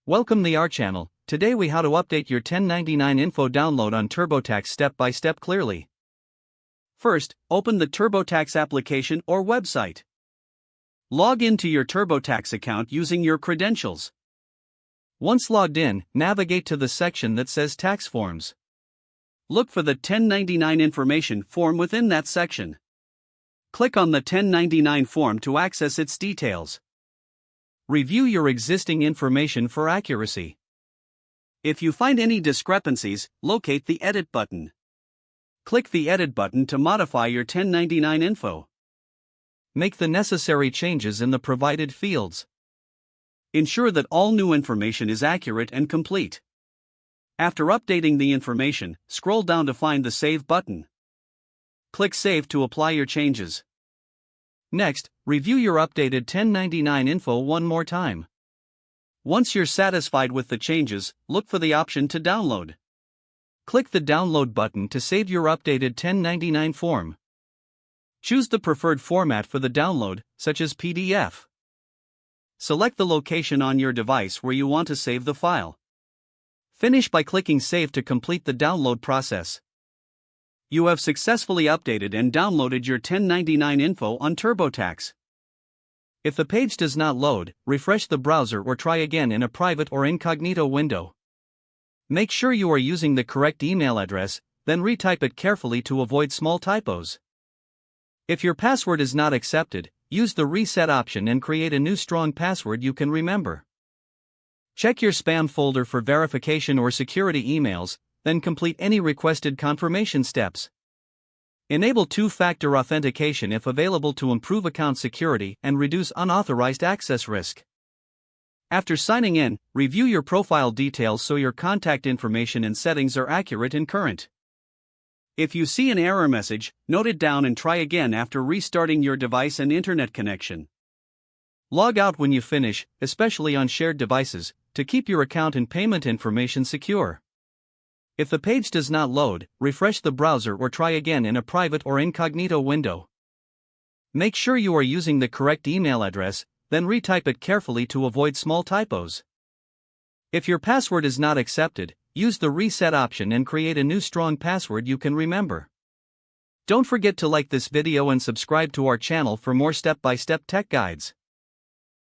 Welcome to our channel. Today we how to update your 1099 info download on TurboTax step by step clearly. First, open the TurboTax application or website. Log into your TurboTax account using your credentials. Once logged in, navigate to the section that says Tax Forms. Look for the 1099 information form within that section. Click on the 1099 form to access its details. Review your existing information for accuracy. If you find any discrepancies, locate the Edit button. Click the Edit button to modify your 1099 info. Make the necessary changes in the provided fields. Ensure that all new information is accurate and complete. After updating the information, scroll down to find the Save button. Click Save to apply your changes. Next, review your updated 1099 info one more time. Once you're satisfied with the changes, look for the option to download. Click the Download button to save your updated 1099 form. Choose the preferred format for the download, such as PDF. Select the location on your device where you want to save the file. Finish by clicking Save to complete the download process. You have successfully updated and downloaded your 1099 info on TurboTax. If the page does not load, refresh the browser or try again in a private or incognito window. Make sure you are using the correct email address, then retype it carefully to avoid small typos. If your password is not accepted, use the Reset option and create a new strong password you can remember. Check your spam folder for verification or security emails, then complete any requested confirmation steps. Enable two-factor authentication if available to improve account security and reduce unauthorized access risk. After signing in, review your profile details so your contact information and settings are accurate and current. If you see an error message, note it down and try again after restarting your device and internet connection. Log out when you finish, especially on shared devices, to keep your account and payment information secure. If the page does not load, refresh the browser or try again in a private or incognito window. Make sure you are using the correct email address, then retype it carefully to avoid small typos. If your password is not accepted, use the Reset option and create a new strong password you can remember. Don't forget to like this video and subscribe to our channel for more step-by-step tech guides.